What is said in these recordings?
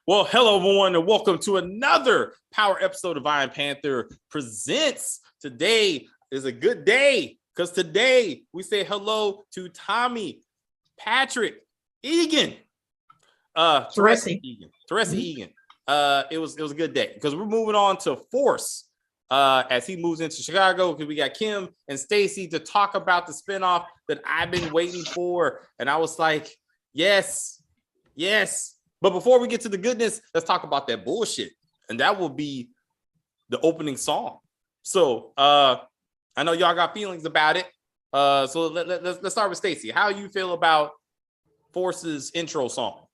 Well, hello, everyone, and welcome to another power episode of Iron Panther Presents. Today is a good day because today we say hello to Tommy, Patrick, Egan, Teresi Egan. It was a good day because we're moving on to Force as he moves into Chicago because we got Kim and Stacy to talk about the spinoff that I've been waiting for, and I was like, yes. But before we get to the goodness, let's talk about that bullshit. And that will be the opening song. So I know y'all got feelings about it. So let's start with Stacey. How you feel about Force's intro song?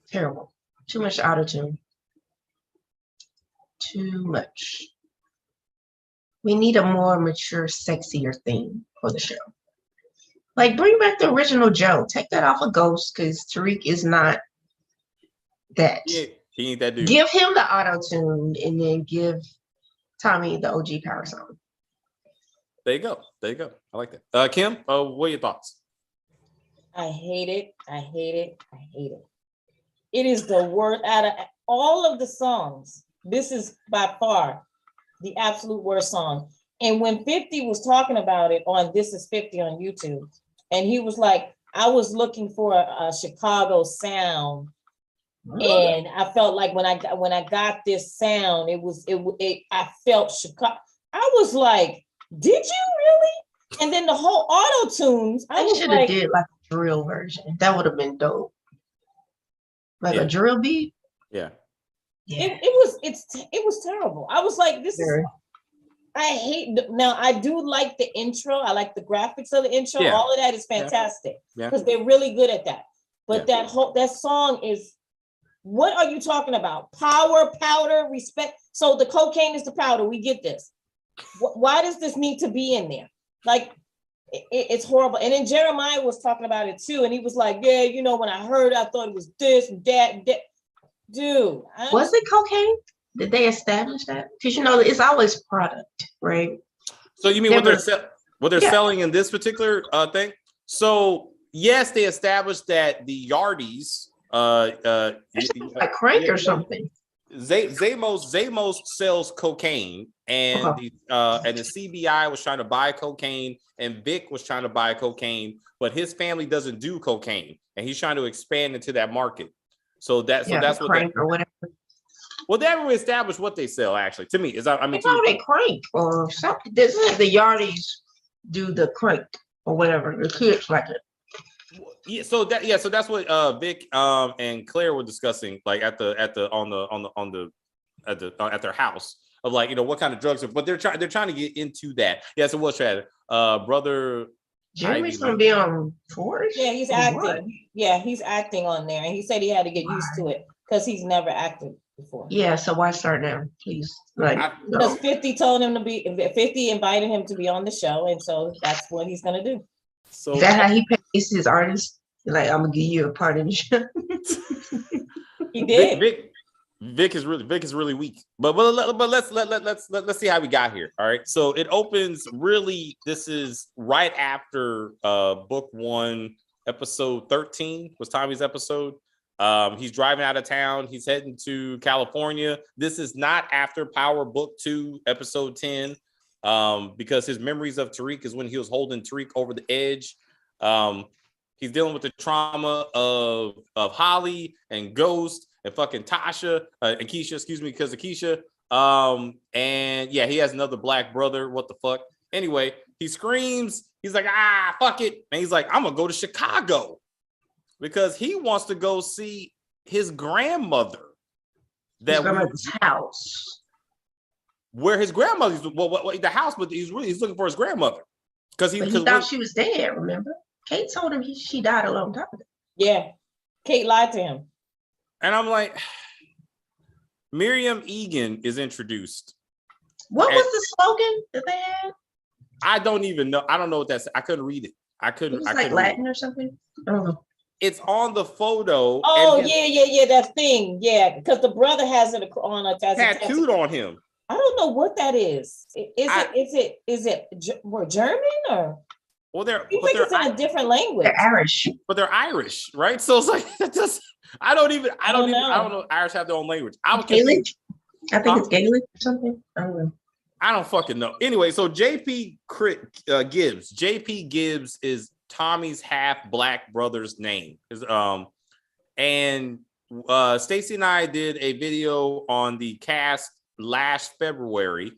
Terrible. Too much auto-tune. Too much. We need a more mature, sexier theme for the show. Like, bring back the original Joe. Take that off of Ghost because Tariq is not that. Yeah, he ain't that dude. Give him the auto-tune and then give Tommy the OG power song. There you go. I like that. Kim, what are your thoughts? I hate it. It is the worst out of all of the songs. This is by far the absolute worst song. And when 50 was talking about it on This Is 50 on YouTube, and he was like, I was looking for a Chicago sound. And I felt like when I got this sound, I felt Chicago. I was like, did you really? And then the whole auto tunes. I should have did like a drill version. That would have been dope. Like a drill beat. Yeah. It was terrible. I was like, now I do like the intro. I like the graphics of the intro. Yeah. All of that is fantastic because they're really good at that. But that song is. What are you talking about? Power, powder, respect. So the cocaine is the powder. We get this. Why does this need to be in there? Like, it's horrible. And then Jeremiah was talking about it too. And he was like, yeah, when I heard, I thought it was this and that. Dude. Was it cocaine? Did they establish that? Because, it's always product, right? So you mean what they're selling in this particular thing? So, yes, they established that the Yardies, like crank or something. Zamos sells cocaine, and the CBI was trying to buy cocaine, and Vic was trying to buy cocaine, but his family doesn't do cocaine, and he's trying to expand into that market. So that's what crank or whatever. Well, they haven't really established what they sell. Actually, to me, they crank or something. This is the Yardies do the crank or whatever. The kids like it. So that's what Vic and Claire were discussing, like at their house of like, what kind of drugs, but they're trying to get into that. Yes, it was Chad. Brother Jeremy's gonna be on Force. Yeah, he's acting. What? Yeah, he's acting on there, and he said he had to get used to it because he's never acted before. Yeah, so why start now, please? Because 50 told him to be. 50 invited him to be on the show, and so that's what he's gonna do. So is that how he pays his artists? Like, I'm gonna give you a part in the show. He did. Vic is really weak. But let's see how we got here. All right. So it opens really. This is right after book 1, episode 13 was Tommy's episode. He's driving out of town. He's heading to California. This is not after Power Book 2, episode 10. Because his memories of Tariq is when he was holding Tariq over the edge. He's dealing with the trauma of Holly and Ghost and fucking Tasha and Keisha, because of Keisha. And yeah, he has another black brother. What the fuck? Anyway, he screams. He's like, fuck it. And he's like, I'm gonna go to Chicago because he wants to go see his grandmother. His house. Where his grandmother's the house, but he's looking for his grandmother because he thought she was dead. Remember, Kate told him she died a long time ago. Yeah, Kate lied to him, and I'm like, Miriam Egan is introduced. What was the slogan that they had? I don't even know. I don't know what that's. I couldn't read it. It was like Latin or something. I don't know. It's on the photo. Oh yeah, that thing. Yeah, because the brother has it on a tattooed on him. I don't know what that is. Is it German or? Well, You think it's in a different language? They're Irish. But they're Irish, right? So it's like I don't know. Irish have their own language. I was Gaelic. I think it's Gaelic or something. I don't know. I don't fucking know. Anyway, so JP Gibbs is Tommy's half black brother's name. And Stacey and I did a video on the cast last February,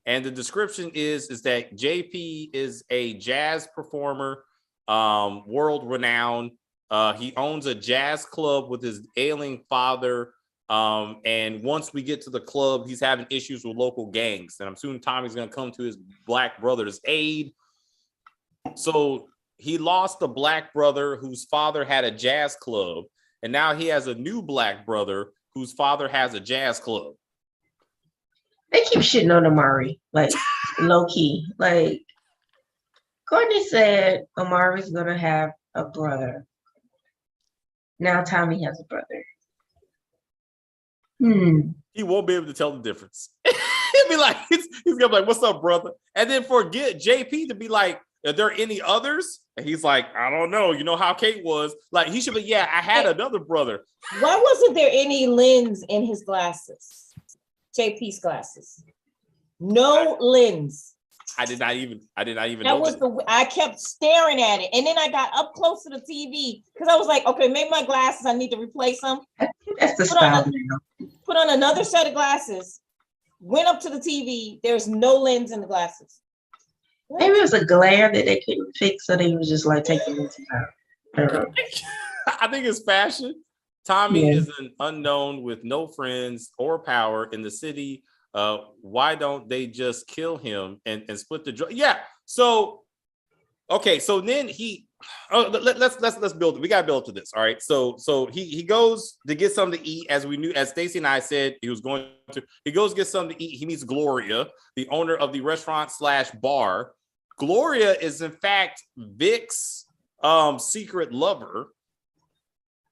and the description is that JP is a jazz performer, world renowned. He owns a jazz club with his ailing father. And once we get to the club, he's having issues with local gangs. And I'm assuming Tommy's going to come to his black brother's aid. So he lost a black brother whose father had a jazz club. And now he has a new black brother whose father has a jazz club. They keep shitting on Amari, like low key. Like Courtney said, Amari's going to have a brother. Now Tommy has a brother. He won't be able to tell the difference. He'll be like, he's gonna be like, "What's up, brother?" And then forget JP to be like, "Are there any others?" And he's like, "I don't know. You know how Kate was." Like he should be. Yeah, I had another brother. Why wasn't there any lens in his glasses? JP's glasses. No lens. I did not even That was I kept staring at it, and then I got up close to the TV because I was like, okay, maybe my glasses, I need to replace them. That's the style. Put on another set of glasses. Went up to the TV. There's no lens in the glasses. Maybe it was a glare that they couldn't fix, so they was just like taking lenses out. I think it's fashion. Tommy is an unknown with no friends or power in the city. Why don't they just kill him and split the drug? Yeah. So, okay. So then let's build it. We got to build up to this. All right. So he goes to get something to eat, as we knew, as Stacey and I said he was going to. He goes to get something to eat. He meets Gloria, the owner of the restaurant / bar. Gloria is in fact Vic's secret lover,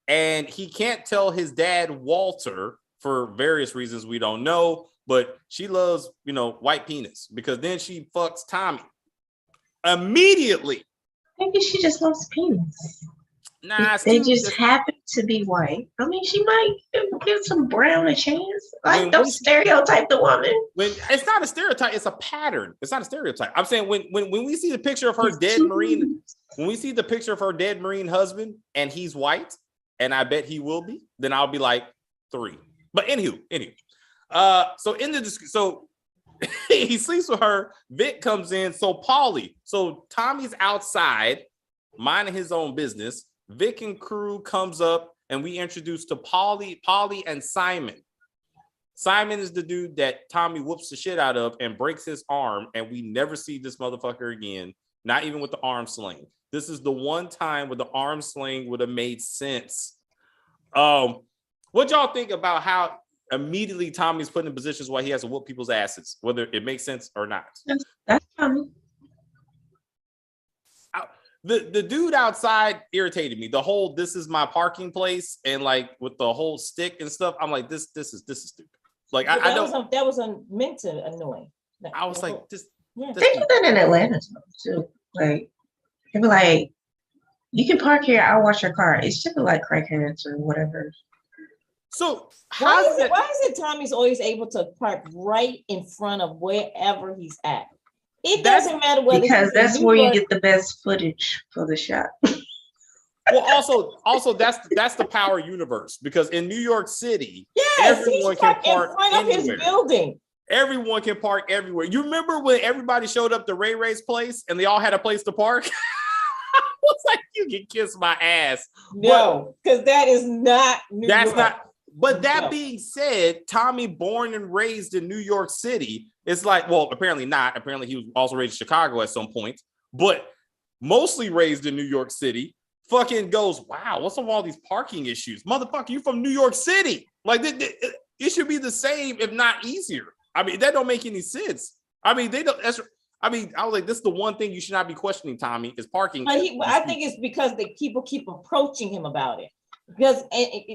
and he can't tell his dad Walter for various reasons we don't know. But she loves, white penis, because then she fucks Tommy immediately. Maybe she just loves penis. Nah, they just happen to be white. I mean, she might give some brown a chance. Like, don't stereotype the woman. When it's not a stereotype, it's a pattern. It's not a stereotype. I'm saying when we see the picture of her dead Marine, when we see the picture of her dead Marine husband and he's white, and I bet he will be, then I'll be like 3. But anywho. So he sleeps with her. Vic comes in. So Tommy's outside minding his own business. Vic and crew comes up, and we introduce to Polly and Simon. Simon is the dude that Tommy whoops the shit out of and breaks his arm, and we never see this motherfucker again. Not even with the arm sling. This is the one time where the arm sling would have made sense. What y'all think about how immediately Tommy's put in positions where he has to whoop people's asses, whether it makes sense or not? That's Tommy. The dude outside irritated me. The whole "this is my parking place" and like with the whole stick and stuff. I'm like, this is stupid. Like I don't. That was meant to annoy. I was like, this. Yeah. They do that in Atlanta too. Like, they be like, "You can park here. I'll wash your car." It's just like crackheads or whatever. So why is it Tommy's always able to park right in front of wherever he's at? It doesn't matter whether, because that's where you get the best footage for the shot. Well, also that's the power universe, because in New York City, everyone can park in front of his building. Everyone can park everywhere. You remember when everybody showed up to Ray Ray's place and they all had a place to park? I was like, you can kiss my ass. No, because that is not New York. Not. But that being said, Tommy, born and raised in New York City, it's like, well, apparently not. Apparently he was also raised in Chicago at some point, but mostly raised in New York City. Fucking goes, wow, what's up with all these parking issues? Motherfucker, you from New York City. Like, it should be the same, if not easier. I mean, that don't make any sense. I mean, I was like, this is the one thing you should not be questioning, Tommy, is parking. But I think it's because people keep approaching him about it. Because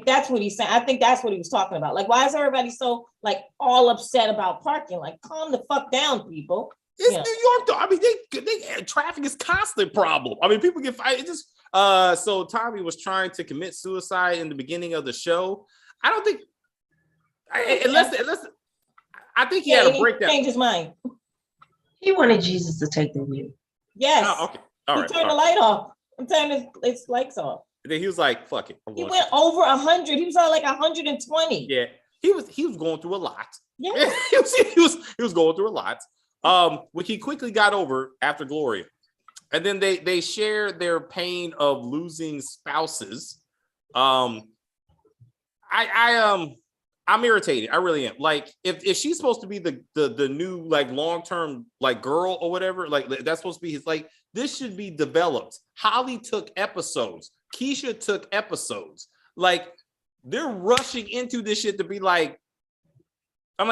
that's what he's saying. I think that's what he was talking about. Like, why is everybody so like all upset about parking? Like, calm the fuck down, people. It's New York, though. I mean, they traffic is constant problem. I mean, people get fired. It just so Tommy was trying to commit suicide in the beginning of the show. I don't think unless I think he had a breakdown. Change his mind. He wanted Jesus to take the wheel. Yes. Oh, okay. All right. Turned the light off. I'm turning his lights off. And then he was like, "Fuck it." He went over 100. He was on like 120. Yeah, he was going through a lot. Yeah, he was going through a lot. Which he quickly got over after Gloria, and then they share their pain of losing spouses. I'm irritated. I really am. Like, if she's supposed to be the new like long-term like girl or whatever, like that's supposed to be his, like, this should be developed. Holly took episodes. Keisha took episodes. Like, they're rushing into this shit to be like, I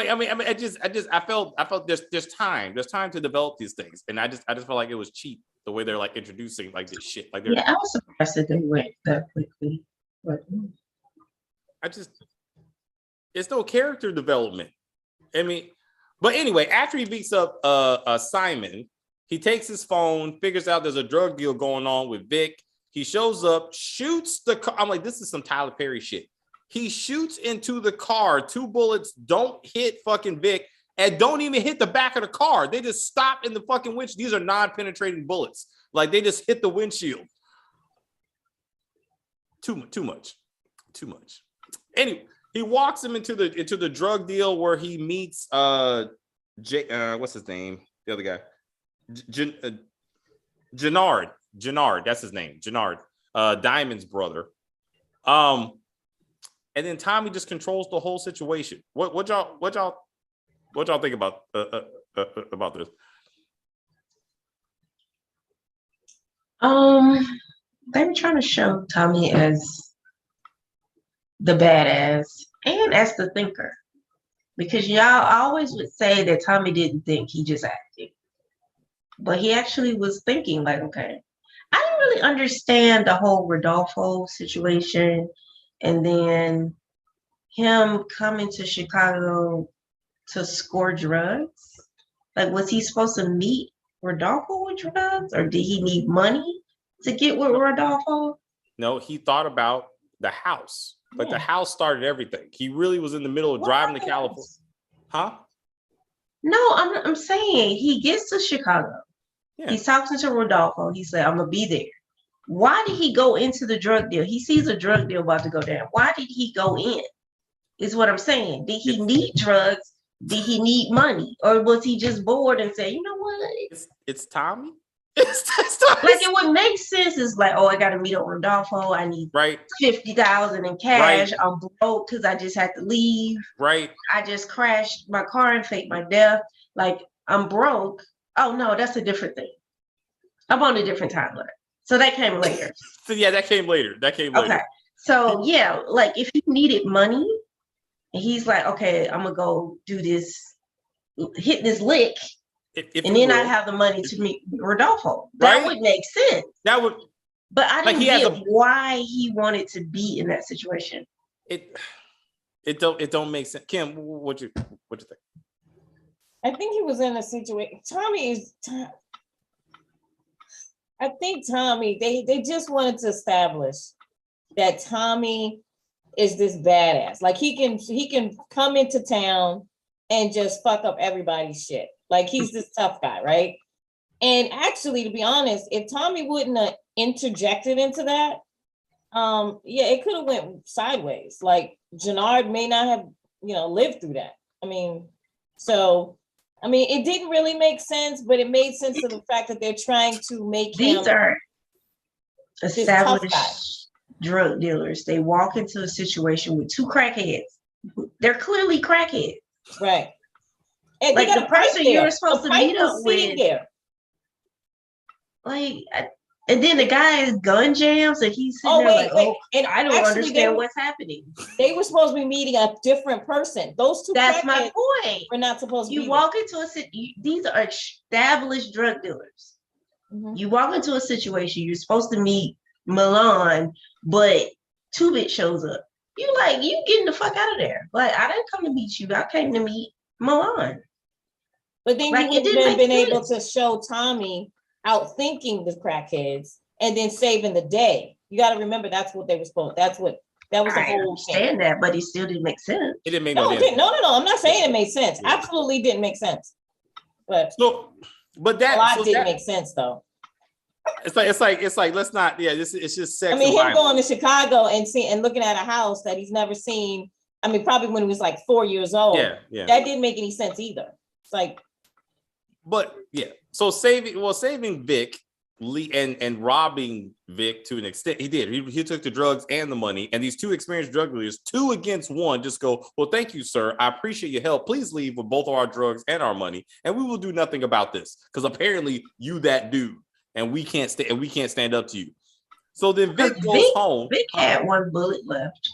felt there's time to develop these things, and I just felt like it was cheap the way they're like introducing like this shit. Like, I was surprised that they went that quickly. But it's no character development. I mean, but anyway, after he beats up Simon, he takes his phone, figures out there's a drug deal going on with Vic. He shows up, shoots the car. I'm like, this is some Tyler Perry shit. He shoots into the car. 2 bullets don't hit fucking Vic and don't even hit the back of the car. They just stop in the fucking windshield. These are non-penetrating bullets. Like, they just hit the windshield. Too much. Anyway, he walks him into the drug deal where he meets what's his name? The other guy. Jannard, that's his name. Jannard, Diamond's brother. And then Tommy just controls the whole situation. What y'all think about this? They were trying to show Tommy as the badass and as the thinker, because y'all always would say that Tommy didn't think, he just acted, but he actually was thinking. Like, okay, I didn't really understand the whole Rodolfo situation, and then him coming to Chicago to score drugs. Like, was he supposed to meet Rodolfo with drugs, or did he need money to get with Rodolfo? No, he thought about the house. But the house started everything. He really was in the middle of driving to California. Huh? No, I'm saying he gets to Chicago. Yeah. He's talking to Rodolfo. He said, I'm going to be there. Why did he go into the drug deal? He sees a drug deal about to go down. Why did he go in? Is what I'm saying. Did he need drugs? Did he need money? Or was he just bored and say, you know what? It's Tommy. Like, it would make sense. It's like, oh, I got to meet up with Rodolfo. I need $50,000 in cash. Right. I'm broke because I just had to leave. Right. I just crashed my car and faked my death. Like, I'm broke. Oh no, that's a different thing. I'm on a different timeline. So that came later. That came later. Okay. So yeah, like, if he needed money, and he's like, okay, I'm gonna go do this, hit this lick. And then I have the money to meet Rodolfo. That would make sense. That would, but I didn't get why he wanted to be in that situation. It don't make sense. Kim, what you think? I think he was in a situation. I think Tommy, they just wanted to establish that Tommy is this badass. Like, he can come into town and just fuck up everybody's shit. Like, he's this tough guy, right? And actually, to be honest, if Tommy wouldn't have interjected into that, it could have went sideways. Like, Jannard may not have, lived through that. It didn't really make sense, but it made sense to the fact that they're trying to make these are established drug dealers. They walk into a situation with 2 crackheads. They're clearly crackheads, right? And like, the person you were supposed to meet up with, there. Like, and then the guy is gun jams, and he's sitting there and I don't understand what's happening. They were supposed to be meeting a different person. Those 2. That's my point. We're not supposed to. You walk into a city. These are established drug dealers. Mm-hmm. You walk into a situation. You're supposed to meet Milan, but 2-Bit shows up. You getting the fuck out of there. Like, I didn't come to meet you. I came to meet Milan. But then Like, you it would didn't have been make able to show Tommy outthinking the crackheads and then saving the day. You got to remember that's what they were supposed. That was the I whole thing. understand that, but it still didn't make sense. It didn't make No, no it sense. didn't. No. I'm not saying it made sense. Yeah. Absolutely didn't make sense. But that a lot didn't make sense though. It's like let's not. Yeah, it's just sex. I mean, and him violence. going to Chicago and looking at a house that he's never seen. I mean, probably when he was like 4 years old. Yeah. That didn't make any sense either. It's like, but yeah. So saving Vic, Lee, and robbing Vic to an extent, he did. He took the drugs and the money, and these two experienced drug dealers, 2 against 1, just go, well, thank you, sir. I appreciate your help. Please leave with both of our drugs and our money, and we will do nothing about this because apparently you that dude, and we can't stand up to you. So then Vic goes home. Vic had 1 bullet left.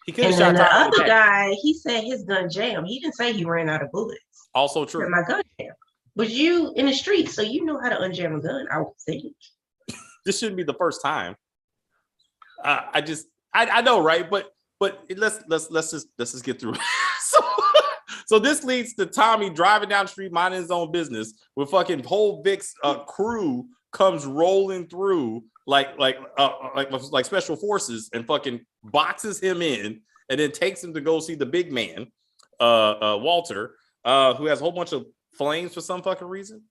He could have And then shot the Tommy other guy, he said his gun jammed. He didn't say he ran out of bullets. Also true. My gun jammed. But you in the street, so you know how to unjam a gun, I would think. This shouldn't be the first time. I know, right? But let's just get through it. So this leads to Tommy driving down the street, minding his own business, with fucking whole Vic's crew comes rolling through like special forces and fucking boxes him in, and then takes him to go see the big man, Walter, who has a whole bunch of flames for some fucking reason.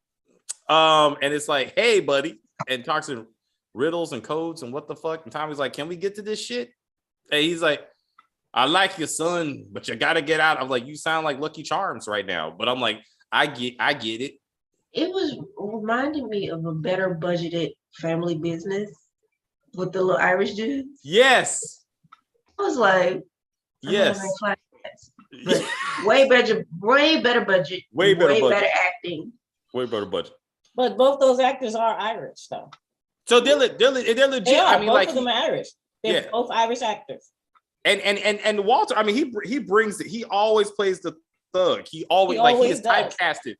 And it's like, hey, buddy, and talks in riddles and codes and what the fuck. And Tommy's like, can we get to this shit? And he's like, I like your son, but you gotta get out. I'm like, you sound like Lucky Charms right now. But I'm like, I get it. It was reminding me of a better budgeted family business with the little Irish dudes. Yes. I was like, yes. But way better budget. Way better acting. Way better budget. But both those actors are Irish, though. So they're legit. They are. I mean, both like of them are Irish. They're both Irish actors. And Walter, I mean, he brings it. He always plays the thug. He is typecasted.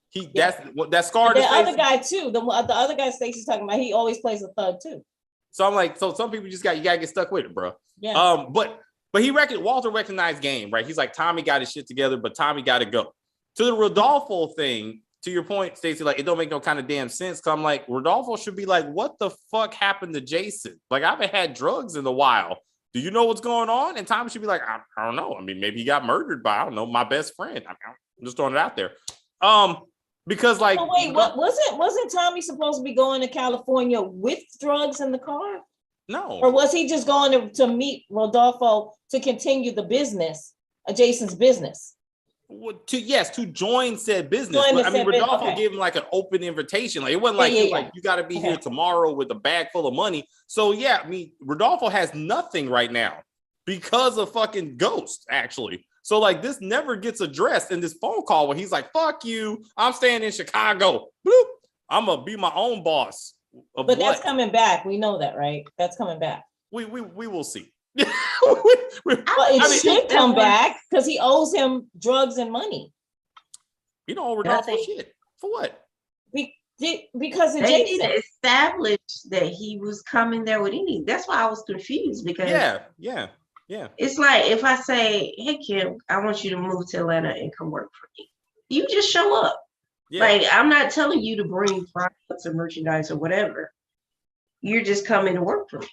That's scarred. The other guy too. The other guy Stacey's talking about. He always plays a thug too. So I'm like, so some people you gotta get stuck with it, bro. Yeah. But Walter recognized game, right? He's like, Tommy got his shit together, but Tommy got to go. To the Rodolfo thing, to your point, Stacey, like, it don't make no kind of damn sense. Cause I'm like, Rodolfo should be like, what the fuck happened to Jason? Like, I haven't had drugs in a while. Do you know what's going on? And Tommy should be like, I don't know. I mean, maybe he got murdered by, I don't know, my best friend. I'm just throwing it out there. Because like, oh, wait, wasn't Tommy supposed to be going to California with drugs in the car? No. Or was he just going to meet Rodolfo to continue the business, Jason's business? To join said business. Rodolfo gave him like an open invitation. Like, it wasn't like, like, you got to be here tomorrow with a bag full of money. So yeah, I mean, Rodolfo has nothing right now because of fucking Ghost, actually. So like, this never gets addressed in this phone call where he's like, fuck you, I'm staying in Chicago. Bloop. I'm gonna be my own boss. But that's coming back. We know that, right? That's coming back. We will see. It should come back because he owes him drugs and money. You know, Rodolfo shit. For what? Because they didn't establish that he was coming there with any. That's why I was confused because yeah. It's like if I say, hey Kim, I want you to move to Atlanta and come work for me. You just show up. Yeah. Like, I'm not telling you to bring products or merchandise or whatever. You're just coming to work for me.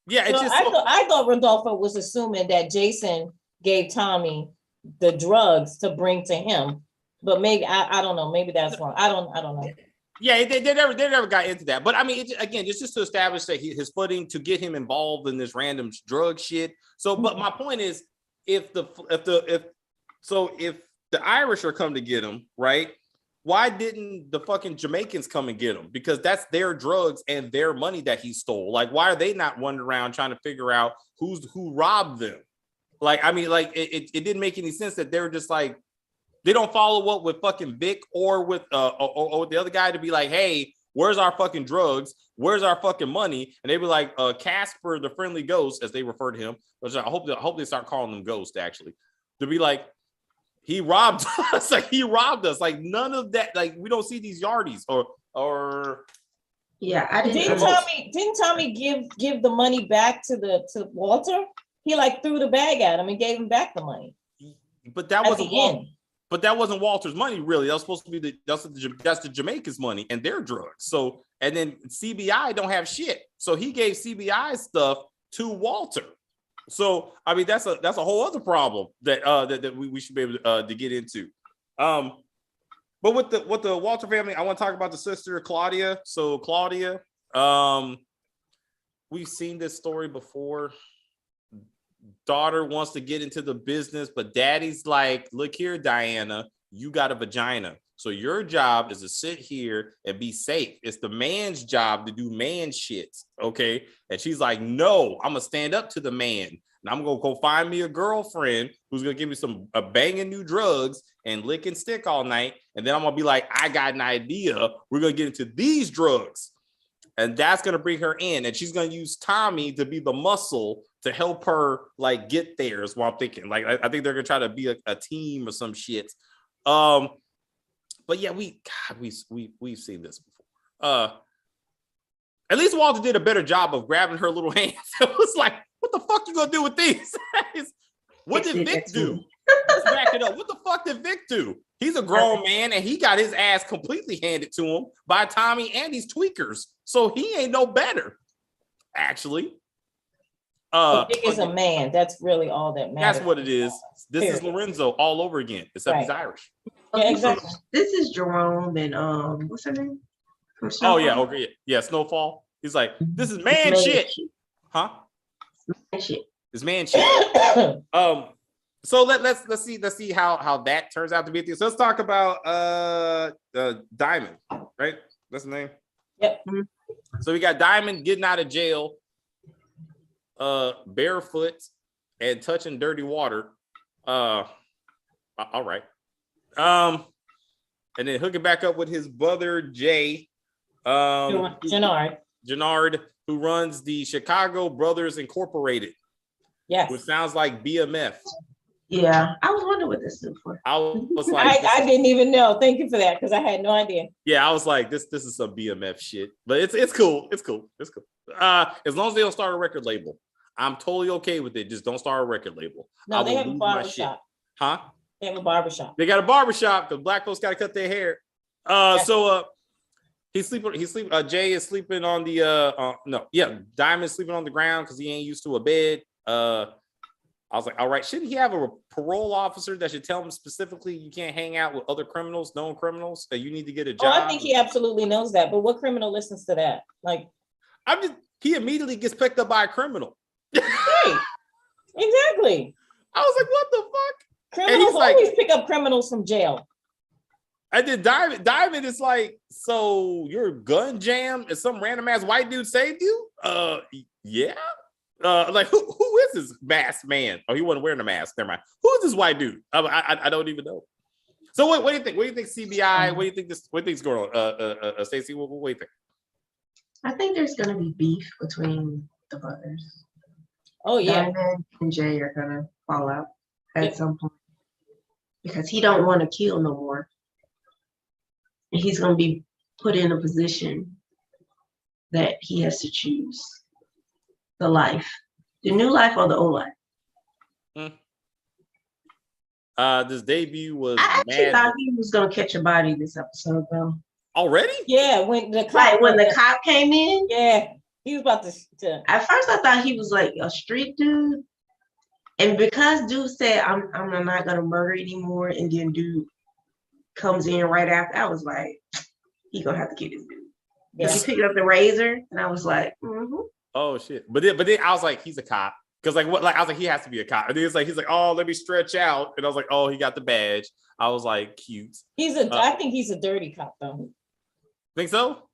Yeah, so I thought Rodolfo was assuming that Jason gave Tommy the drugs to bring to him, but maybe I don't know. Maybe that's wrong. I don't know. Yeah, they never got into that. But I mean, it's just to establish that his footing to get him involved in this random drug shit. So, but my point is, if the Irish are come to get him, right? Why didn't the fucking Jamaicans come and get him? Because that's their drugs and their money that he stole. Like, why are they not wandering around trying to figure out who robbed them? Like, I mean, like, it didn't make any sense that they're just like, they don't follow up with fucking Vic or with or the other guy to be like, hey, where's our fucking drugs? Where's our fucking money? And they'd be like, Casper, the friendly ghost, as they refer to him, which I hope they start calling them Ghost, actually, to be like, he robbed us. Like, he robbed us. Like, none of that. Like, we don't see these yardies or. Yeah, I didn't. Didn't Tommy give the money back to Walter? He like threw the bag at him and gave him back the money. But that wasn't one. but that wasn't Walter's money, really. That was supposed to be that's the Jamaica's money and their drugs. So, and then CBI don't have shit. So he gave CBI stuff to Walter. So, I mean, that's a whole other problem that we should be able to get into. But with the Walter family, I want to talk about the sister Claudia. So Claudia, we've seen this story before. Daughter wants to get into the business, but daddy's like, look here, Diana, you got a vagina. So your job is to sit here and be safe. It's the man's job to do man shit. Okay. And she's like, no, I'm gonna stand up to the man. And I'm gonna go find me a girlfriend who's gonna give me some banging new drugs and lick and stick all night. And then I'm gonna be like, I got an idea. We're gonna get into these drugs. And that's gonna bring her in. And she's gonna use Tommy to be the muscle to help her like get there is what I'm thinking. Like I think they're gonna try to be a team or some shit. But yeah, we've seen this before. At least Walter did a better job of grabbing her little hands. It was like, what the fuck you gonna do with these? What did Vic do? Let's back it up. What the fuck did Vic do? He's a grown man and he got his ass completely handed to him by Tommy and these tweakers. So he ain't no better, actually. Vic is a man. That's really all that matters. That's what it is. This is Lorenzo all over again, except he's Irish. Yeah, exactly. This is Jerome and what's her name? Oh yeah, okay, yeah, Snowfall. He's like, this is man shit. Huh? Man shit. It's man shit. So let's see how that turns out to be. So let's talk about Diamond, right? That's the name. Yep. So we got Diamond getting out of jail, barefoot and touching dirty water. All right. And then hooking back up with his brother Jay, Jannard, who runs the Chicago Brothers Incorporated. Yes. Which sounds like BMF. Yeah, I was wondering what this stood for. I was like, I didn't even know. Thank you for that, because I had no idea. Yeah, I was like, this is some BMF shit, but it's cool. It's cool. As long as they don't start a record label, I'm totally okay with it. Just don't start a record label. No, they have a barbershop. Huh? They have a barbershop. They got a barbershop because black folks got to cut their hair. So he's sleeping. Jay is sleeping on the Diamond's sleeping on the ground because he ain't used to a bed. I was like, all right, shouldn't he have a parole officer that should tell him specifically you can't hang out with other criminals, known criminals, that you need to get a job? Oh, I think he absolutely knows that. But what criminal listens to that? Like, he immediately gets picked up by a criminal. Right. Exactly. I was like, what the fuck? Criminals always pick up criminals from jail. I did Diamond is like, so your gun jam and some random ass white dude saved you? Yeah. Like who is this masked man? Oh, he wasn't wearing a mask. Never mind. Who is this white dude? I don't even know. So what do you think? What do you think CBI? What do you think what do you think's going on? Stacey, what do you think? I think there's gonna be beef between the brothers. Oh yeah. Diamond and Jay are gonna fall out at some point because he don't want to kill no more. And he's gonna be put in a position that he has to choose the life, the new life or the old life. This debut was. I actually thought he was gonna catch a body this episode, though. Already? Yeah, when the cop came in. Yeah, he was about to. At first, I thought he was like a street dude, and because dude said, "I'm not gonna murder anymore," and then dude comes in right after, I was like, "He gonna have to kill this dude." Yeah. He picked up the razor, and I was like, "Mm-hmm." Oh shit! But then I was like, he's a cop. Because I was like, he has to be a cop. And he's like, oh, let me stretch out. And I was like, oh, he got the badge. I was like, cute. I think he's a dirty cop though. Think so?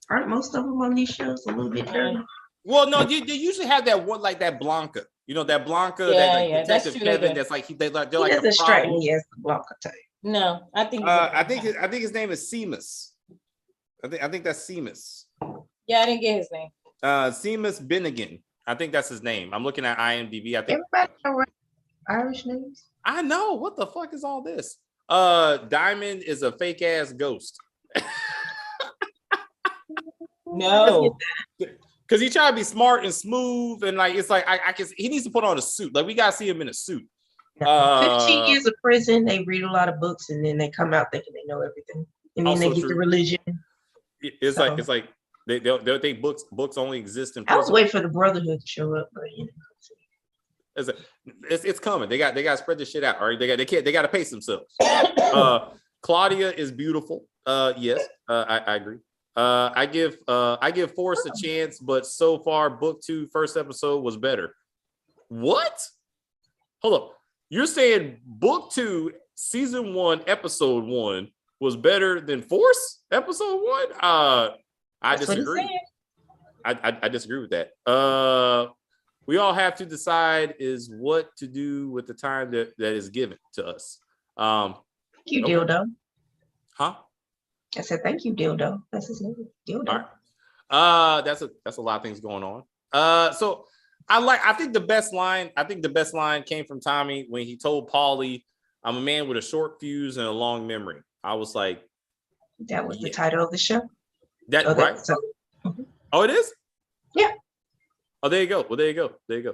Aren't most of them on these shows a little bit dirty? Well, no, they usually have that one, like that Blanca. You know, that Blanca, that Detective Kevin. That's like they're like doesn't strike me as the Blanca type. No, I think. I think his name is Seamus. I think that's Seamus. Yeah, I didn't get his name. Seamus Bennigan. I think that's his name. I'm looking at IMDb. I think everybody know Irish names. I know. What the fuck is all this? Diamond is a fake ass ghost. No. Because he trying to be smart and smooth, and like it's like I can. He needs to put on a suit. Like we gotta see him in a suit. 15 Uh, years of prison, they read a lot of books, and then they come out thinking they know everything. And then they also get the true. religion. It's So- like they'll think books only exist in I was prison. waiting for the Brotherhood to show up, but It's coming. They got to spread this shit out. All right, they got to pace themselves. Claudia is beautiful. Yes, I agree. I give Forrest a chance, but so far, book 2, first episode was better. What? Hold up. You're saying book 2, season 1, episode 1 was better than Force episode 1? I That's what he disagree. said. I disagree with that. We all have to decide is what to do with the time that is given to us. Thank you, Okay. Dildo. Huh? I said, thank you, Dildo. That's his name. Dildo. All right. That's a lot of things going on. So I think the best line came from Tommy when he told Paulie, "I'm a man with a short fuse and a long memory." I was like, That was the title of the show. that Oh, right? Oh, it is? Yeah. Oh, there you go. Well, there you go.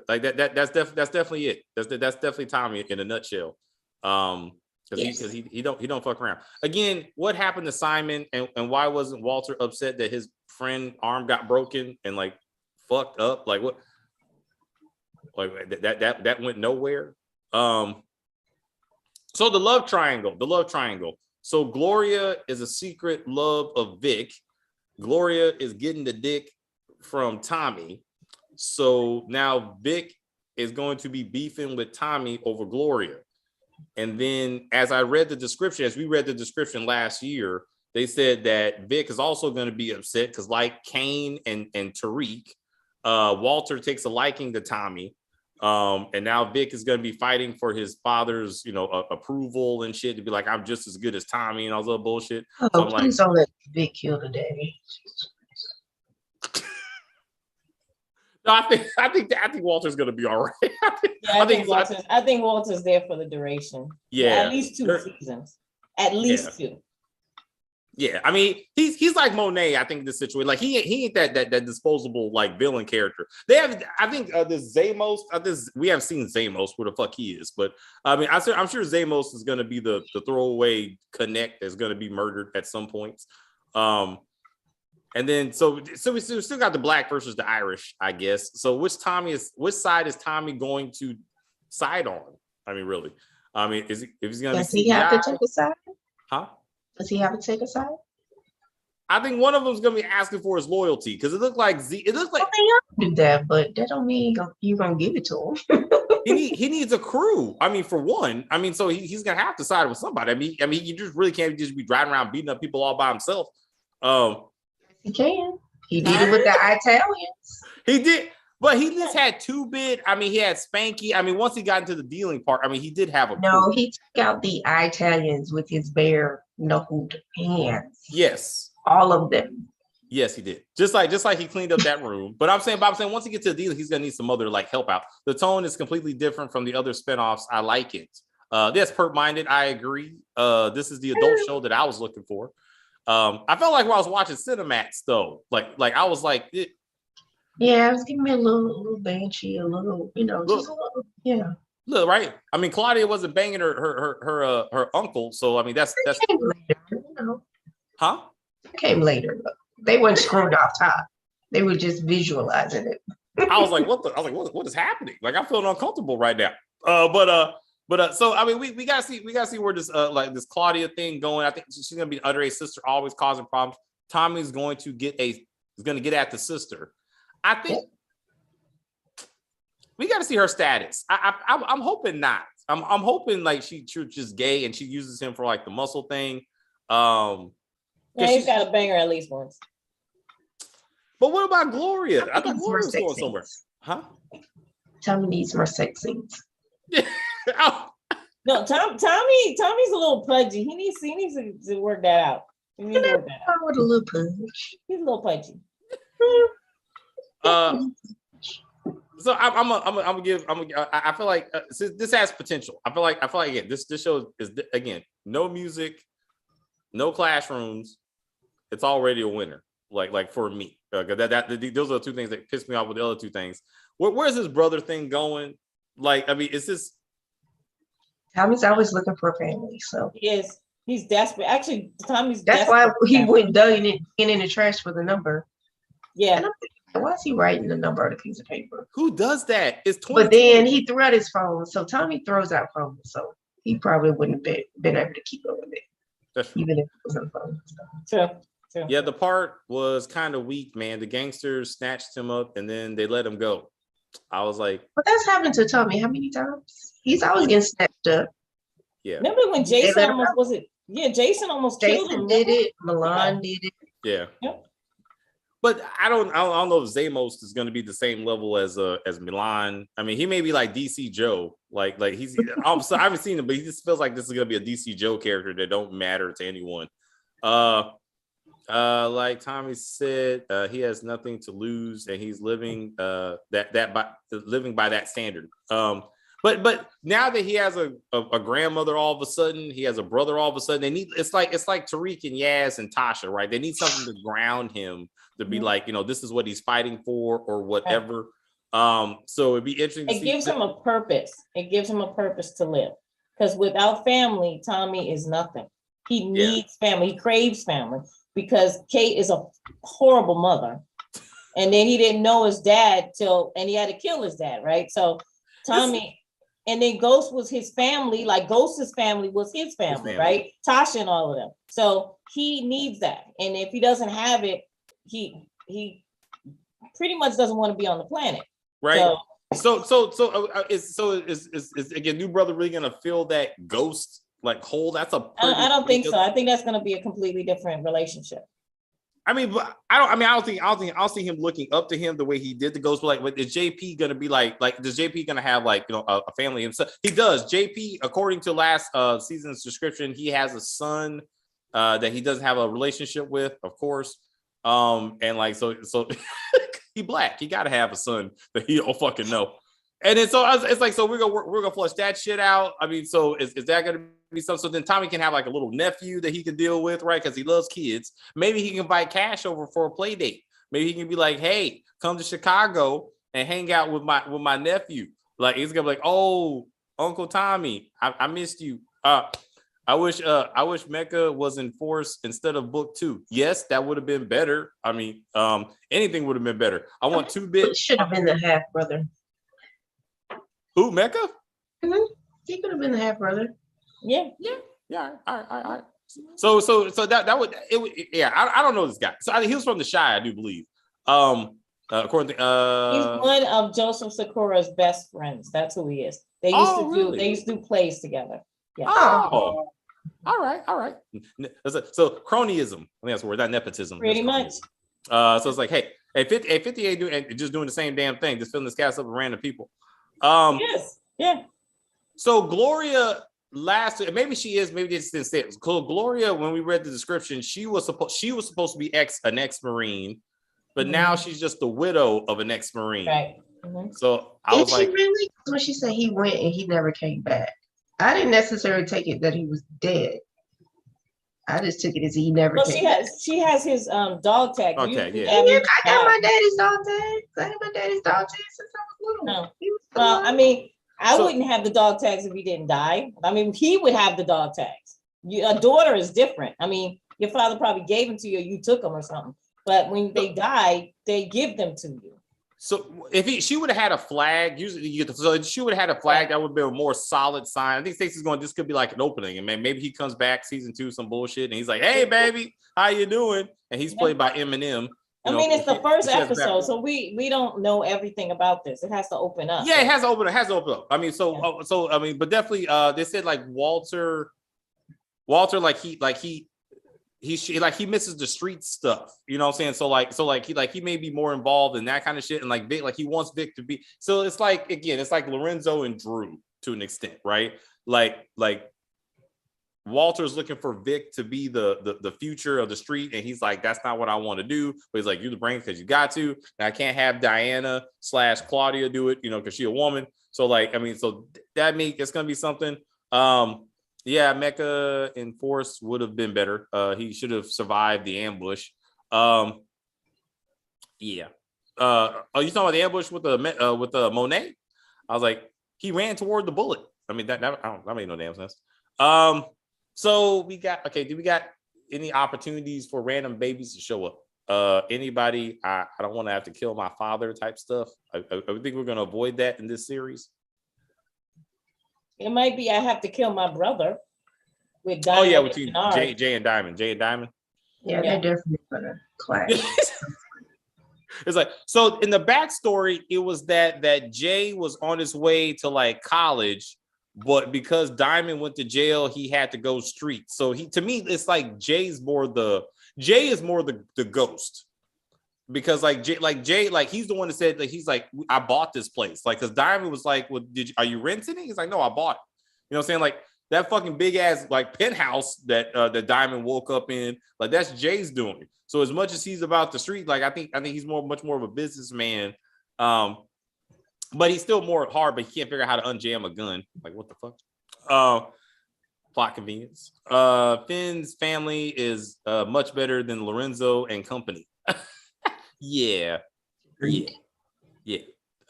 Like that's definitely it. That's definitely Tommy in a nutshell. Because he don't fuck around. Again, what happened to Simon and why wasn't Walter upset that his friend arm got broken and like fucked up? Like what? Like that went nowhere. So the love triangle. So Gloria is a secret love of Vic. Gloria is getting the dick from Tommy. So now Vic is going to be beefing with Tommy over Gloria. And then as we read the description last year, they said that Vic is also going to be upset because like Kane and Tariq, Walter takes a liking to Tommy. And now Vic is going to be fighting for his father's, approval and shit to be like, I'm just as good as Tommy and all that bullshit. Oh, So please don't let Vic kill the daddy. No, I think Walter's going to be all right. I think Walter's there for the duration. Yeah, at least 2 seasons. At least 2. Yeah, I mean, he's like Monet. I think in this situation, like he ain't that disposable like villain character. They have, I think, this Zamos. We haven't seen Zamos, where the fuck he is, but I mean, I'm sure Zamos is going to be the throwaway connect that's going to be murdered at some points. And then so we still got the black versus the Irish, I guess. So which side is Tommy going to side on? I mean, really? I mean, if he's going to Does he have to take a side? Huh? Does he have to take a side? I think one of them is going to be asking for his loyalty because it looked like do that, but that don't mean you're gonna give it to him. he needs a crew. I mean, for one, I mean, so he's gonna have to side with somebody. I mean, you just really can't just be driving around beating up people all by himself. He can. He did it with the Italians. He did, but he just had 2 bit. I mean, he had Spanky. I mean, once he got into the dealing part, I mean, he did have a No, crew. he took out the Italians with his bare knuckled hands. Yes. All of them. Yes, he did. Just like he cleaned up that room. But I'm saying once he gets to the deal, he's gonna need some other like help out. The tone is completely different from the other spinoffs. I like it. That's Perp-minded. I agree. This is the adult show that I was looking for. I felt like when I was watching Cinemax though, like I was like, yeah, it was giving me a little banshee, a little, just a little, yeah. Look, right? I mean, Claudia wasn't banging her uncle, so I mean that's came later, huh? It came later. They weren't screwed off top. They were just visualizing it. I was like, what is happening? Like, I'm feeling uncomfortable right now. But so I mean, we gotta see where this like this Claudia thing going. I think she's gonna be an underage sister, always causing problems. Tommy's going to get at the sister. I think we got to see her status. I'm hoping not. I'm hoping like she's just gay and she uses him for like the muscle thing. Yeah, he's got to bang her at least once. But what about Gloria? I thought Gloria was going somewhere. Huh? Tommy needs more sex scenes. Oh. No, Tommy's a little pudgy. He needs to work that out. He needs to work that out. With a little punch. He's a little pudgy. So I feel like this has potential. I feel like again, this show is again no music, no classrooms. It's already a winner. Like for me, those are the 2 things that piss me off with the other 2 things. Where's this brother thing going? Like, I mean, is this? Tommy's always looking for a family, so He is. He's desperate. Actually, Tommy's that's why desperate. he went dug in the trash for the number. Yeah. And I'm thinking, why is he writing the number on a piece of paper? Who does that? It's 20. But then he threw out his phone, so Tommy throws out phones, so he probably wouldn't have been able to keep up with it, That's true. even if it was on phone. True. True. Yeah, the part was kind of weak, man. The gangsters snatched him up and then they let him go. I was like, But that's happened to Tommy how many times? He's always getting snatched up. yeah, Remember when Jason almost was it? Yeah, Jason almost killed Jason him. did it. Milan did it. yeah. Yep. But I don't know if Zamos is going to be the same level as Milan. I mean, he may be like DC Joe, like he's. I haven't seen him, but he just feels like this is going to be a DC Joe character that don't matter to anyone. Like Tommy said, he has nothing to lose, and he's living living by that standard. But now that he has a grandmother, all of a sudden he has a brother. All of a sudden, they need it's like Tariq and Yaz and Tasha, right? They need something to ground him to be like, this is what he's fighting for or whatever. So it'd be interesting. It gives him a purpose. It gives him a purpose to live. Because without family, Tommy is nothing. He needs family. He craves family because Kate is a horrible mother. And then he didn't know his dad and he had to kill his dad, right? So Tommy, and then Ghost was his family, like Ghost's family was his family, right? Tasha and all of them. So he needs that. And if he doesn't have it, he pretty much doesn't want to be on the planet. Right. So is again, new brother really gonna fill that Ghost like hole? That's I don't think so. I think that's gonna be a completely different relationship. I mean, but I don't see him looking up to him the way he did the Ghost. But like, is JP gonna be like does JP gonna have like a family himself? He does. JP, according to last season's description, he has a son that he doesn't have a relationship with, of course. And like so he black. He got to have a son that he don't fucking know. And then so it's like, so we're gonna flush that shit out. I mean, so is that gonna be something? So then Tommy can have like a little nephew that he can deal with, right? Because he loves kids. Maybe he can invite Cash over for a play date. Maybe he can be like, hey, come to Chicago and hang out with my nephew. Like he's gonna be like, oh, Uncle Tommy, I missed you. I wish Mecca was in Force instead of Book 2. Yes, that would have been better. I mean, anything would have been better. I want 2 bits. Should have been the half brother. Who, Mecca? Mm-hmm. He could have been the half brother. Yeah. All right. So that would yeah. I don't know this guy. So he was from the Shy, I do believe. According to he's one of Joseph Sakura's best friends. That's who he is. They used to do plays together. Yeah. Oh. All right. So cronyism. I think that's the word, not nepotism. Pretty much. So it's like, hey, 58 and just doing the same damn thing, just filling this cast up with random people. Yes. Yeah. So Gloria maybe she is, maybe this didn't say it. Gloria, when we read the description, she was supposed to be an ex-Marine, but now she's just the widow of an ex-Marine. Right. Mm-hmm. So I was like, really? When she said he went and he never came back, I didn't necessarily take it that he was dead. I just took it as he never came back. She has his dog tag. Okay, yeah. I got my daddy's dog tag. I had my daddy's dog tag since I was little. No. Well, I mean, I wouldn't have the dog tags if he didn't die. I mean, he would have the dog tags. A daughter is different. I mean, your father probably gave them to you, or you took them or something. But when they die, they give them to you. So if she would have had a flag, usually she would have had a flag, that would be a more solid sign. I think Stacey's going, this could be like an opening, and maybe he comes back season 2, some bullshit, and he's like, hey baby, how you doing? And he's played by Eminem. I mean, it's the first episode, so we don't know everything about this. It has to open up. Yeah, it has to open up. I mean, I mean, but definitely, they said like Walter, he misses the street stuff. You know what I'm saying? So he may be more involved in that kind of shit, and like Vic, like he wants Vic to be. So it's like, again, it's like Lorenzo and Drew to an extent, right? Like Walter's looking for Vic to be the future of the street, and he's like, that's not what I want to do. But he's like, you're the brains because you got to. And I can't have Diana / Claudia do it, because she's a woman. So like, I mean, so that means it's gonna be something. Yeah, Mecca in Force would have been better. He should have survived the ambush. Yeah. Are you talking about the ambush with the Monet? I was like, he ran toward the bullet. I mean that made no damn sense. So we got do we got any opportunities for random babies to show up? Anybody? I don't want to have to kill my father type stuff. I think we're gonna avoid that in this series. It might be I have to kill my brother with Diamond. Oh yeah, with you, Jay and Diamond. Yeah, they're definitely gonna clash. It's like, so in the backstory, it was that Jay was on his way to like college, but because Diamond went to jail, he had to go street. So to me, it's like Jay is more the ghost. Because Jay, he's the one that said that he's like, I bought this place. Like, because Diamond was like, well, are you renting it? He's like, no, I bought it. You know what I'm saying? Like that fucking big ass like penthouse that Diamond woke up in, like that's Jay's doing. So as much as he's about the street, like I think he's much more of a businessman. But he's still more hard, but he can't figure out how to unjam a gun. Like, what the fuck? Plot convenience. Finn's family is much better than Lorenzo and company. Yeah.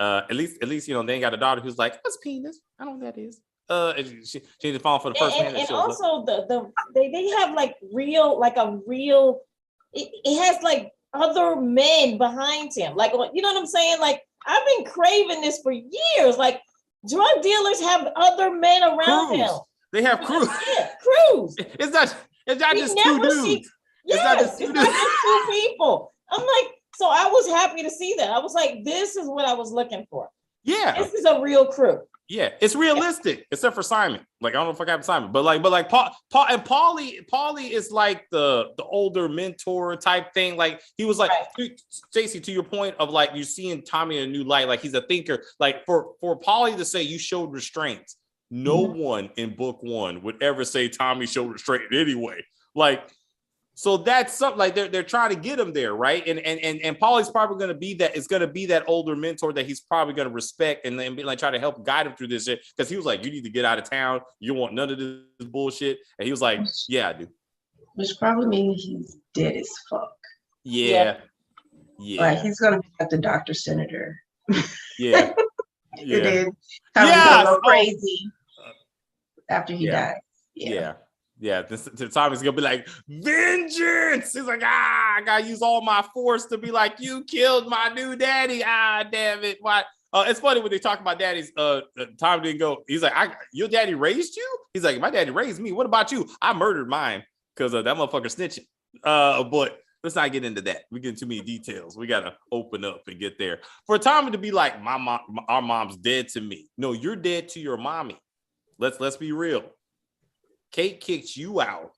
At least you know they ain't got a daughter who's like, that's penis. I know what that is. She just falling for the first man. And also they have like a real. It has like other men behind him. Like, you know what I'm saying? Like, I've been craving this for years. Like, drug dealers have other men around him. They have crews. Yeah, crews. It's not just two dudes. It's not just two people. I'm like, so I was happy to see that. I was like, this is what I was looking for. Yeah. This is a real crew. Yeah, it's realistic, except for Simon. Like, I don't know if I got Simon, but Paulie is like the older mentor type thing. Like, he was like, Stacey, to your point of like you seeing Tommy in a new light, like he's a thinker. Like for Paulie to say you showed restraint, no one in book one would ever say Tommy showed restraint anyway. Like, so that's something like they're trying to get him there, right? And Paulie's probably going to be that. It's going to be that older mentor that he's probably going to respect and then be like try to help guide him through this shit. Because he was like, you need to get out of town. You don't want none of this bullshit. And he was like, yeah, I do. Which probably means he's dead as fuck. Yeah. Like he's going to be like the Dr. Senator. Yeah. And then go crazy after he dies. Yeah, this time he's gonna be like, vengeance. He's like, I gotta use all my force to be like, you killed my new daddy. Damn it. Why? It's funny when they talk about daddies. Tom didn't go. He's like, your daddy raised you? He's like, my daddy raised me. What about you? I murdered mine because that motherfucker snitching. But let's not get into that. We get too many details. We gotta open up and get there. For Tommy to be like, our mom's dead to me. No, you're dead to your mommy. Let's be real. Kate kicked you out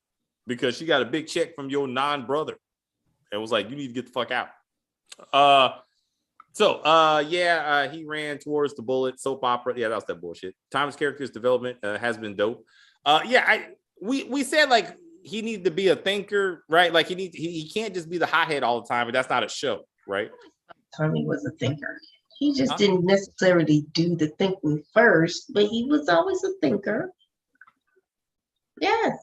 because she got a big check from your non-brother and was like, you need to get the fuck out. He ran towards the bullet soap opera. Yeah, that was that bullshit. Tommy's character's development has been dope. We said like he needed to be a thinker, right? Like he can't just be the hothead all the time, and that's not a show, right? Tommy was a thinker. He just didn't necessarily do the thinking first, but he was always a thinker. Yes.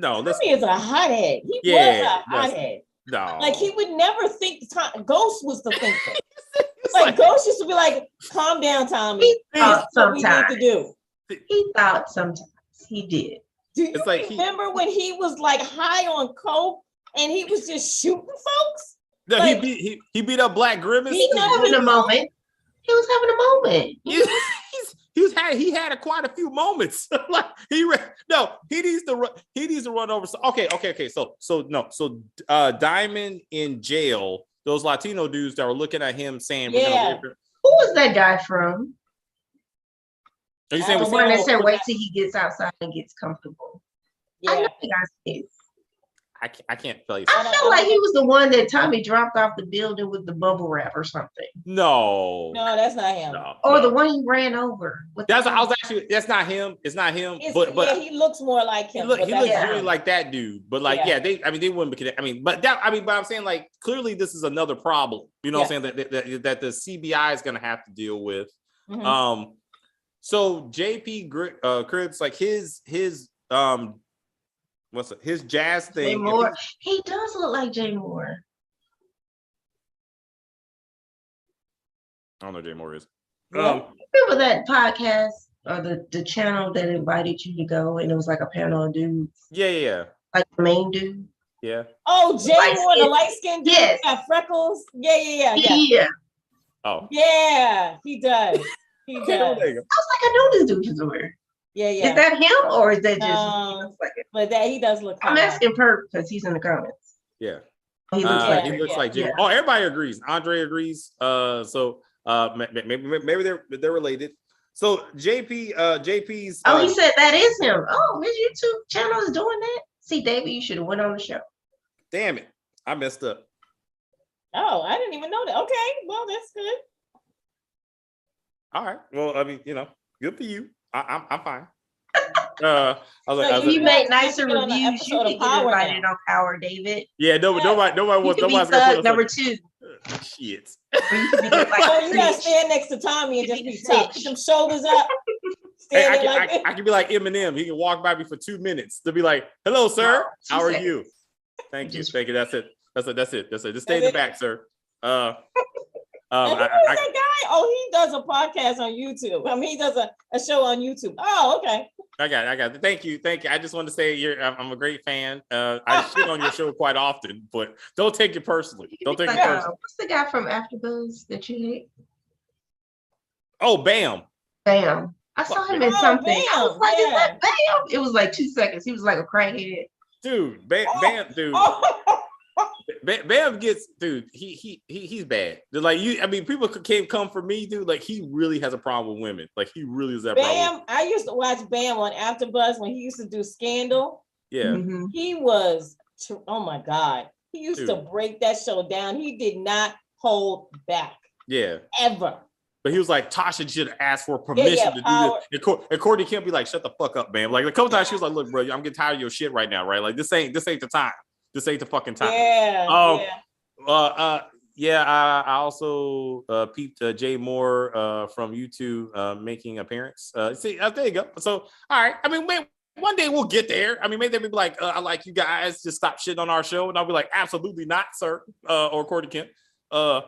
Tommy is a hothead. He was a hothead. No. Like he would never think Ghost was the thinker. like Ghost used to be like, calm down, Tommy. He thought sometimes. What we need to do. He thought sometimes. He did. Do you remember when he was like high on coke and he was just shooting folks? No, like, he beat up Black Grimace. He was having a moment. He had quite a few moments. Like he needs to run over. Okay. So Diamond in jail. Those Latino dudes that were looking at him saying, Who was that guy from? Are you saying the one that said, wait till he gets outside and gets comfortable? Yeah. I know the guy's face. I can't tell you. I feel like he was the one that Tommy dropped off the building with the bubble wrap or something. No, that's not him. The one he ran over. That's not him. It's not him. But he looks more like him. He looks really like that dude. But like, they wouldn't be connected. But I'm saying like clearly this is another problem. You know what I'm saying that the CBI is gonna have to deal with. Mm-hmm. So JP Cribbs, like his his jazz thing. Jay Moore. He does look like Jay Moore. I don't know who Jay Moore is. Remember that podcast the channel that invited you to go, and it was like a panel of dudes, Yeah. like the main dude. Yeah. Oh, Jay Light Moore, the skin. light skinned dude, Yes. got freckles. Yeah. Yeah. Oh. Yeah, he does. He Okay, well, does. there you go. I was like, I know this dude is weird. Yeah. Is that him or is that just? But that he does look. I'm asking Perk because he's in the comments. Yeah. He looks like he looks like Jay. Yeah. Oh, everybody agrees. Andre agrees. So maybe they're related. So JP's. Oh, he said that is him. Oh, his YouTube channel is doing that. See, David, you should have went on the show. Damn it, I messed up. Oh, I didn't even know that. Okay, well, that's good. All right. Well, I mean, good for you. I'm fine. I was like, You made nicer get on the reviews. You episode can of get Power invited now. on Power, David. yeah, nobody wants. You can be Nobody's gonna thug put number us two. like, shit. Or you can be like Oh, you gotta snitch. stand next to Tommy and You just can be be tough. snitch. Put them shoulders up. Hey, Stand there like I can be like Eminem. He can walk by me for 2 minutes to be like, "Hello, sir. No, 2 How are seconds. you? Thank you. Just- Thank you. That's it. Just stay in the back, sir." And who is that guy? Oh, he does a podcast on YouTube. I mean, he does a show on YouTube. Oh, okay. I got it. Thank you. I just want to say I'm a great fan. I shit on your show quite often, but don't take it personally. Don't take it personally. What's the guy from AfterBuzz that you hate? Oh, Bam. Bam. I saw him in something. I was like, Bam, is that Bam? It was like 2 seconds. He was like a crackhead. Dude, Bam, dude. Oh. Bam gets, dude. He's bad. They're like you. I mean, people can't come for me, dude. Like he really has a problem with women. Like he really is that problem. Bam, I used to watch Bam on AfterBuzz when he used to do Scandal. Yeah. Mm-hmm. He was, oh my God. He used to break that show down. He did not hold back. Yeah. Ever. But he was like, Tasha should have asked for permission to do this. And Courtney can't be like, shut the fuck up, man. Like a couple times she was like, look, bro, I'm getting tired of your shit right now, right? Like this ain't the time. This ain't the fucking time. Yeah. I also peeped Jay Moore from YouTube making an appearance. See, there you go. So, all right. I mean, one day we'll get there. I mean, maybe they'll be like, I like you guys, just stop shitting on our show. And I'll be like, absolutely not, sir. Or Courtney Kemp. I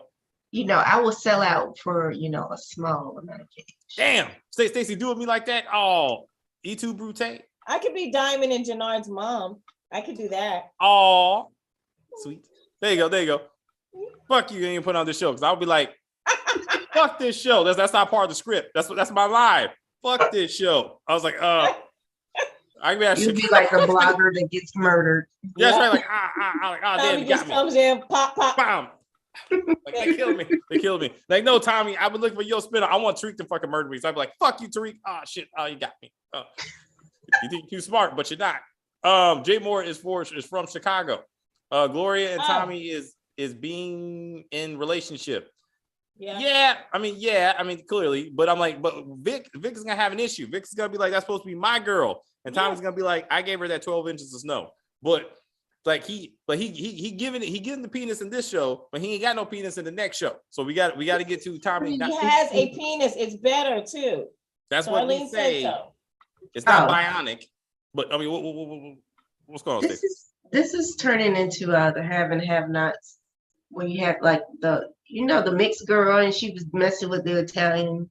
will sell out for, a small amount of cash. Damn. Stacey, do with me like that? Oh, E2 Brute. I could be Diamond and Jannard's mom. I could do that. Oh, sweet. There you go. Fuck you ain't put on this show because I'll be like, fuck this show. That's not part of the script. That's my live. Fuck this show. I was like, You'd be like a blogger that gets murdered. Yeah, that's right. Like, damn, Tommy just comes in, pop. Bam. Like they killed me. Like, no, Tommy, I've been looking for your spinner. I want Tariq to fucking murder me. So I'd be like, fuck you, Tariq. Oh shit. Oh, you got me. You think you're too smart, but you're not. Jay Moore is from Chicago. Gloria and Tommy is being in relationship. Yeah. I mean, clearly, but I'm like, but Vic is gonna have an issue. Vic's gonna be like, that's supposed to be my girl, and Tommy's gonna be like, I gave her that 12 inches of snow, but like he giving the penis in this show, but he ain't got no penis in the next show. So we got to get to Tommy. He has a penis. It's better too. That's what we say. So. It's not bionic, but I mean, what's going on? This is turning into the have and have nots, when you have like the mixed girl and she was messing with the Italian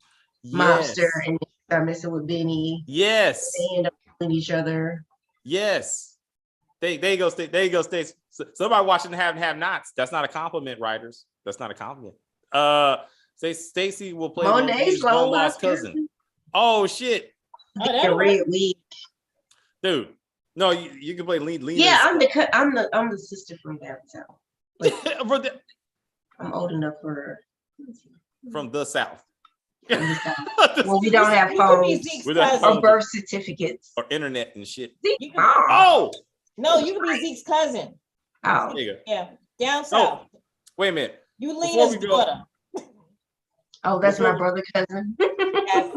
mobster and she started messing with Benny. Yes, they end up killing each other. Yes, there you go, Stace. Somebody watching have and have nots. That's not a compliment, writers. That's not a compliment. Stacey will play Monet's long lost cousin. Oh shit. The red wig. Dude, no, you can play lead. Yeah, I'm the sister from down south. I'm old enough for her. From the south. Well, we don't have phones or birth certificates or internet and shit. No, you can be Zeke's cousin. Oh, yeah, down south. Oh, wait a minute. You Lena's daughter. Oh, that's my brother cousin. Yes.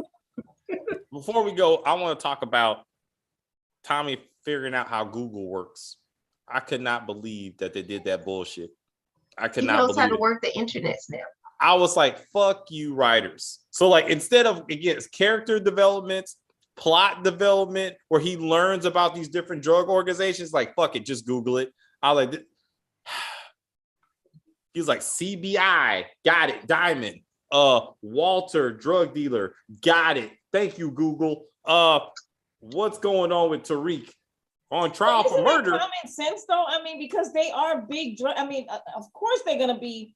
Before we go, I want to talk about Tommy figuring out how Google works. I could not believe that they did that bullshit. I could not believe it. He knows how to work the internet now. I was like, fuck you, writers. So like, instead of, again, it's character development, plot development, where he learns about these different drug organizations, like, fuck it, just Google it. I was like, he was like, CBI, got it, Diamond. Walter, drug dealer, got it. Thank you, Google. What's going on with Tariq on trial for Isn't murder? that common sense, though? I mean, because they are big drug. I mean, of course they're gonna be.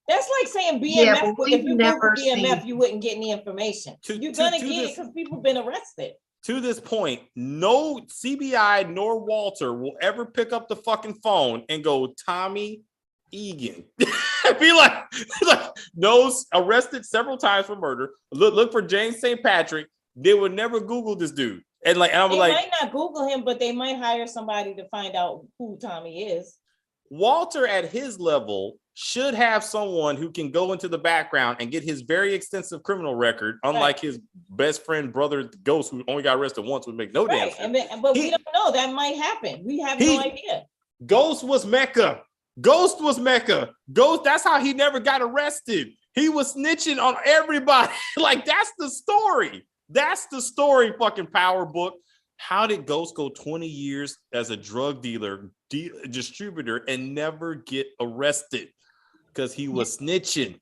That's like saying BMF. Yeah, but if we've you never Google BMF, seen- you wouldn't get any information. You're gonna get it because people been arrested. To this point, no CBI nor Walter will ever pick up the fucking phone and go, Tommy Egan. Be like, knows arrested several times for murder. Look for James St. Patrick. They would never Google this dude. And I'm They like, might not Google him, but they might hire somebody to find out who Tommy is. Walter at his level should have someone who can go into the background and get his very extensive criminal record, unlike his best friend brother Ghost, who only got arrested once, would make no damn sense. But we don't know. That might happen. We have no idea. Ghost was Mecca. Ghost, that's how he never got arrested. He was snitching on everybody. Like, that's the story. That's the story, fucking Power Book. How did Ghost go 20 years as a drug dealer, distributor, and never get arrested? Because he was snitching.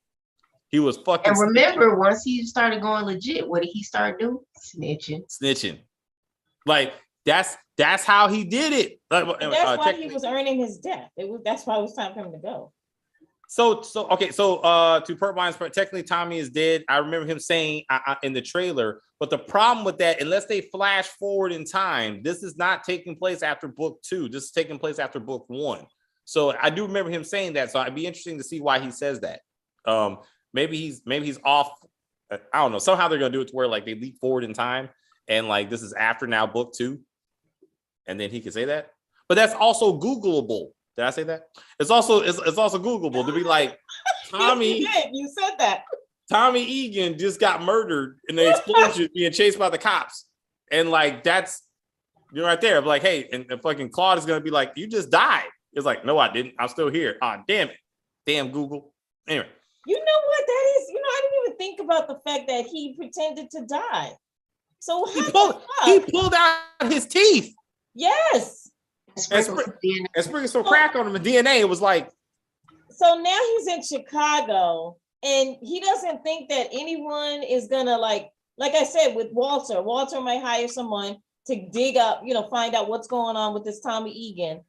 He was fucking. And remember, once he started going legit, what did he start doing? Snitching. Like, that's how he did it. That's why he was earning his death. That's why it was time for him to go. So to Purtline's point, technically Tommy is dead. I remember him saying in the trailer, but the problem with that, unless they flash forward in time, this is not taking place after book 2. This is taking place after book 1. So I do remember him saying that. So it'd be interesting to see why he says that. Maybe he's off. I don't know. Somehow they're gonna do it to where like they leap forward in time, and like this is after now book 2, and then he can say that. But that's also Googleable. Did I say that? It's also Googleable to be like, Tommy. You said that. Tommy Egan just got murdered in the explosion, being chased by the cops, and like that's right there. I'm like, hey, and fucking Claude is gonna be like, you just died. It's like, no, I didn't. I'm still here. Ah, damn it, damn Google. Anyway, you know what that is? I didn't even think about the fact that he pretended to die. So he pulled out his teeth. Yes. And sprinkled some crack on him. And DNA was like. So now he's in Chicago, and he doesn't think that anyone is gonna like I said with Walter. Walter might hire someone to dig up, find out what's going on with this Tommy Egan.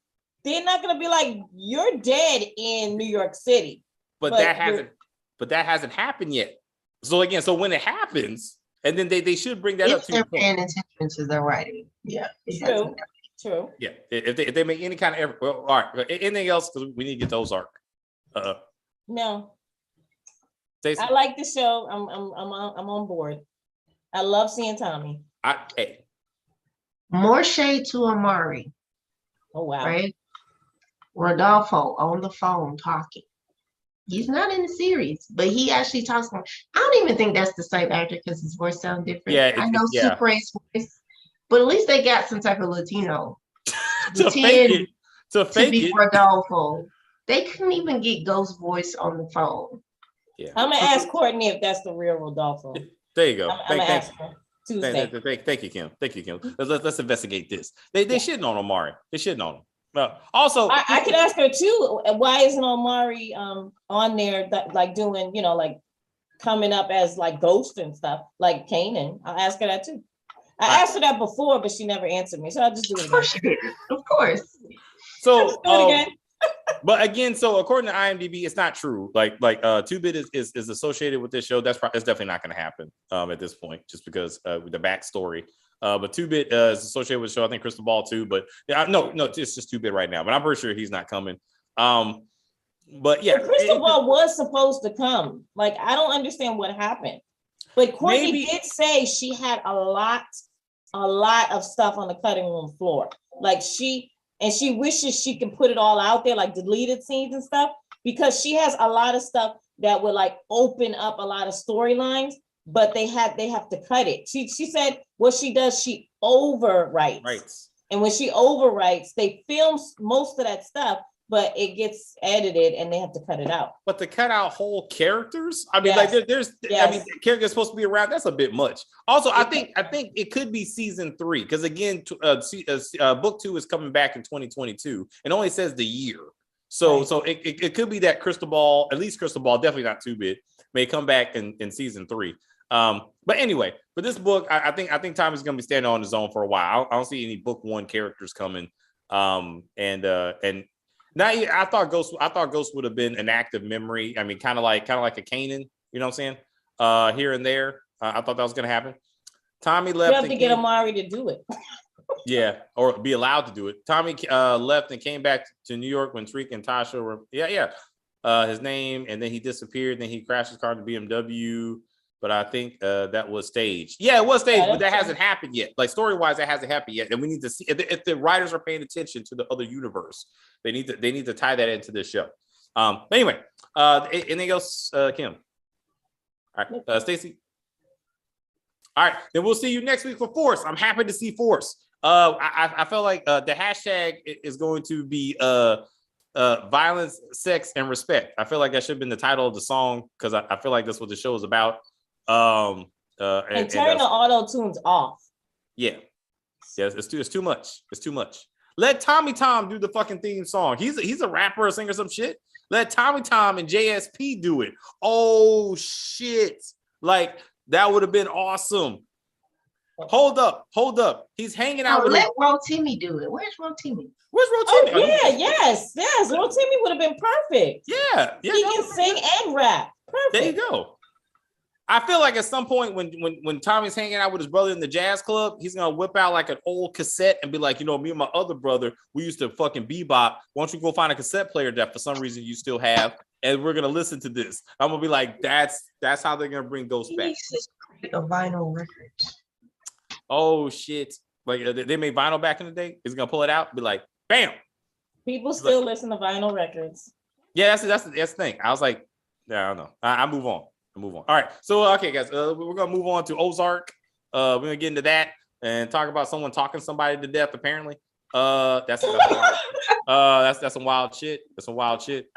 They're not gonna be like, you're dead in New York City. But that hasn't happened yet. So again, when it happens, and then they should bring that up to they're paying attention to their writing. Yeah. True. Yeah, if they make any kind of all right. Anything else? Because we need to get to Ozark. No. Stacey? I like the show. I'm on board. I love seeing Tommy. More shade to Amari. Oh wow! Right, Rodolfo on the phone talking. He's not in the series, but he actually talks. I don't even think that's the same actor because his voice sounds different. Yeah, I know Super 8's voice. But at least they got some type of Latino to fake it. Rodolfo. They couldn't even get Ghost's voice on the phone. Yeah. I'm gonna ask Courtney if that's the real Rodolfo. There you go. I'm gonna ask her Tuesday. Thank you, Kim. Let's investigate this. They shitting on Omari. They shitting on him. Also, I could ask her too. Why isn't Omari on there like doing like coming up as like Ghost and stuff like Kanan? I'll ask her that too. I asked her that before, but she never answered me. So I'll just do it again. Of course. So, but again, so according to IMDb, it's not true. Like 2-Bit is associated with this show. That's definitely not going to happen at this point, just because with the backstory. But 2-Bit is associated with the show. I think Crystal Ball too. But no, it's just 2-Bit right now. But I'm pretty sure he's not coming. But yeah, Crystal Ball was supposed to come. Like I don't understand what happened. But Courtney did say she had a lot of stuff on the cutting room floor. Like she wishes she can put it all out there, like deleted scenes and stuff, because she has a lot of stuff that would like open up a lot of storylines, but they have to cut it. She said what she does, she overwrites. Right. And when she overwrites, they film most of that stuff, but it gets edited and they have to cut it out. But to cut out whole characters, I mean, like there's, I mean, characters supposed to be around. That's a bit much. Also, I think it could be season 3 because again, book 2 is coming back in 2022 and only says the year. So it could be that Crystal Ball, at least Crystal Ball, definitely not 2-Bit, may come back in season 3. But anyway, but this book, I think Tommy's gonna be standing on his own for a while. I don't see any book one characters coming. And now I thought Ghost would have been an active memory. I mean, kind of like a Kanan, you know what I'm saying? Here and there. I thought that was gonna happen. Tommy left. You have to get Amari to do it. Yeah, or be allowed to do it. Tommy left and came back to New York when Tariq and Tasha were his name, and then he disappeared. Then he crashed his car in the BMW. But I think that was staged. Yeah, it was staged, but that hasn't happened yet. Like story-wise, that hasn't happened yet. And we need to see if the writers are paying attention to the other universe. They need to tie that into this show. But anyway, anything else, Kim? All right, Stacey. All right, then we'll see you next week for Force. I'm happy to see Force. I felt like the hashtag is going to be violence, sex, and respect. I feel like that should have been the title of the song because I feel like that's what the show is about. And turn the auto tunes off. Yeah, it's too much. It's too much. Let Tommy Tom do the fucking theme song. He's a rapper, a singer, some shit. Let Tommy Tom and JSP do it. Oh shit! Like that would have been awesome. Hold up. He's hanging out with. Let Rotimi do it. Where's Rotimi? Oh yeah, yes. Rotimi would have been perfect. Yeah. He can sing and rap. Perfect. There you go. I feel like at some point when Tommy's hanging out with his brother in the jazz club, he's gonna whip out like an old cassette and be like, me and my other brother, we used to fucking bebop. Why don't you go find a cassette player that for some reason you still have, and we're gonna listen to this. I'm gonna be like, that's how they're gonna bring Ghost back. He needs to create a vinyl record. Oh shit! Like they made vinyl back in the day. He's gonna pull it out, be like, bam. People still listen to vinyl records. Yeah, that's the thing. I was like, yeah, I don't know. I move on. All right. So, okay, guys, we're going to move on to Ozark. We're going to get into that and talk about someone talking somebody to death, apparently. That's some wild shit. That's some wild shit.